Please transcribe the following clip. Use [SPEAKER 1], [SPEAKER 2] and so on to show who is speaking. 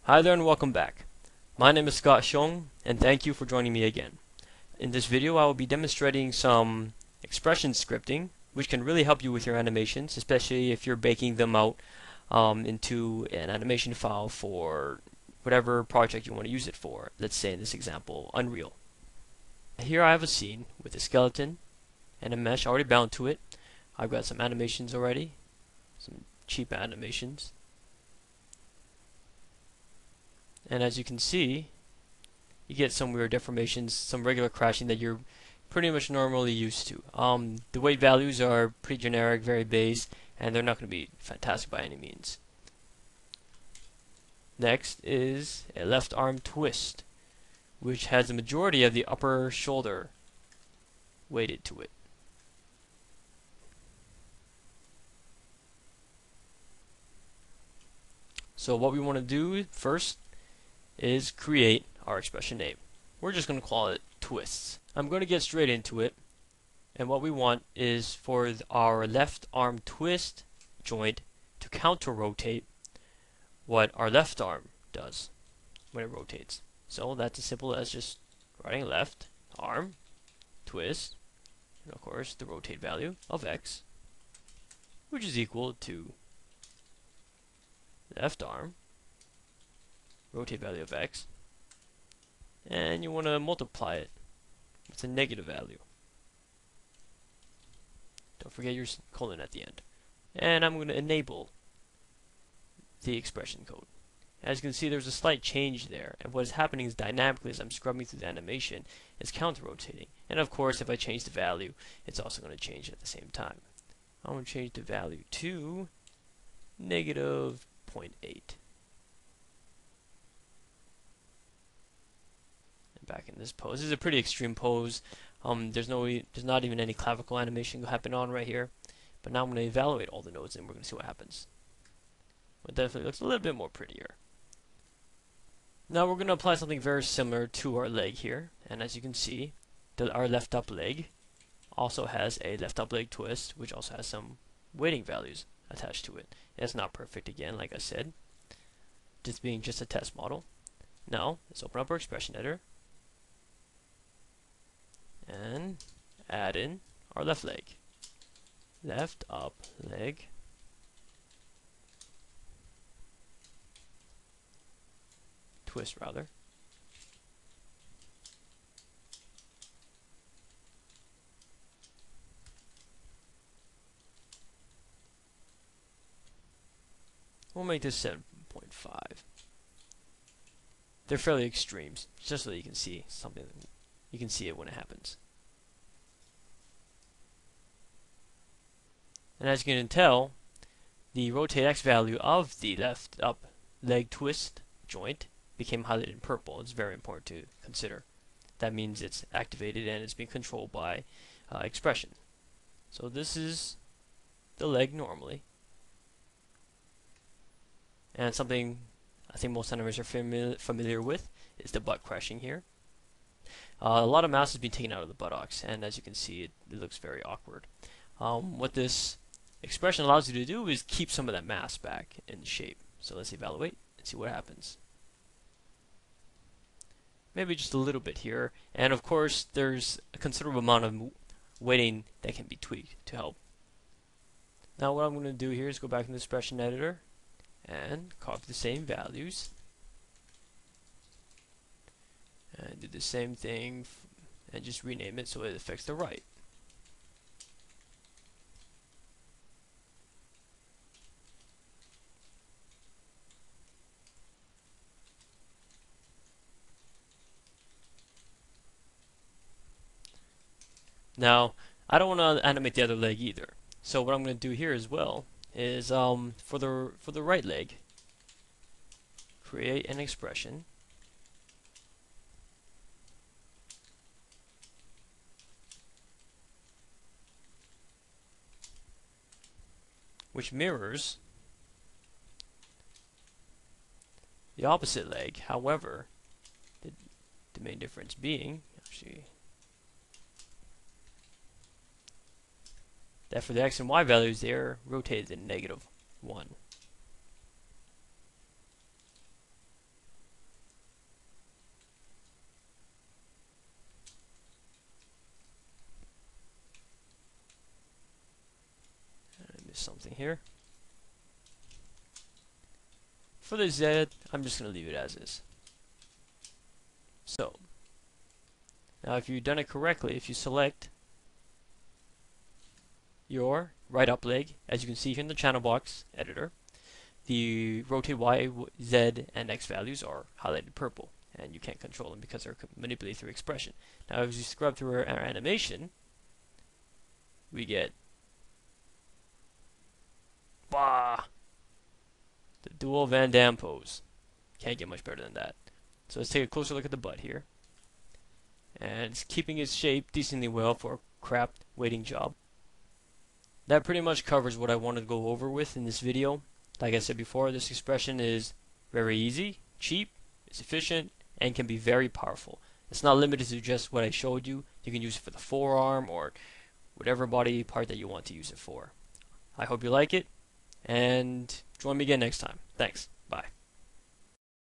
[SPEAKER 1] Hi there and welcome back. My name is Xiong and thank you for joining me again. In this video I will be demonstrating some expression scripting which can really help you with your animations, especially if you're baking them out into an animation file for whatever project you want to use it for. Let's say in this example, Unreal. Here I have a scene with a skeleton and a mesh already bound to it. I've got some animations already, some cheap animations. And as you can see, you get some weird deformations, some regular crashing that you're pretty much normally used to. The weight values are pretty generic, very base, and they're not going to be fantastic by any means. Next is a left arm twist, which has the majority of the upper shoulder weighted to it. So what we want to do first is create our expression name. We're just going to call it twists. I'm going to get straight into it, and what we want is for our left arm twist joint to counter rotate what our left arm does when it rotates. So that's as simple as just writing left arm twist, and of course the rotate value of x, which is equal to left arm rotate value of x, and you want to multiply it with a negative value. Don't forget your colon at the end. And I'm going to enable the expression code. As you can see, there's a slight change there, and what is happening is dynamically as I'm scrubbing through the animation, it's counter-rotating. And of course, if I change the value, it's also going to change at the same time. I'm going to change the value to negative 0.8. Back in this pose. This is a pretty extreme pose. There's not even any clavicle animation happening on right here. But now I'm going to evaluate all the nodes and we're going to see what happens. It definitely looks a little bit more prettier. Now we're going to apply something very similar to our leg here. And as you can see, our left up leg also has a left up leg twist, which also has some weighting values attached to it. And it's not perfect again, like I said. Just being just a test model. Now, let's open up our expression editor and add in our left leg. Left up leg twist rather. We'll make this 7.5. They're fairly extremes, just so that you can see something. You can see it when it happens. And as you can tell, the rotate x value of the left up leg twist joint became highlighted in purple. It's very important to consider. That means it's activated and it's being controlled by expression. So this is the leg normally. And something I think most animators are familiar with is the butt crashing here. A lot of mass has been taken out of the buttocks, and as you can see, it looks very awkward. What this expression allows you to do is keep some of that mass back in the shape. So let's evaluate and see what happens. Maybe just a little bit here, and of course there's a considerable amount of weighting that can be tweaked to help. Now what I'm going to do here is go back in the expression editor and copy the same values and do the same thing and just rename it so it affects the right. Now I don't want to animate the other leg either, so what I'm going to do here as well is for the right leg, create an expression which mirrors the opposite leg. However, the main difference being actually that for the x and y values they're rotated in -1. something here. For the Z, I'm just going to leave it as is. So, now if you've done it correctly, if you select your right up leg, as you can see here in the channel box editor, the rotate Y, Z, and X values are highlighted purple, and you can't control them because they're manipulated through expression. Now as you scrub through our animation, we get the dual Van Damme pose. Can't get much better than that. So let's take a closer look at the butt here. And it's keeping its shape decently well for a craft weighting job. That pretty much covers what I wanted to go over with in this video. Like I said before, this expression is very easy, cheap, it's efficient, and can be very powerful. It's not limited to just what I showed you. You can use it for the forearm or whatever body part that you want to use it for. I hope you like it, and join me again next time. Thanks.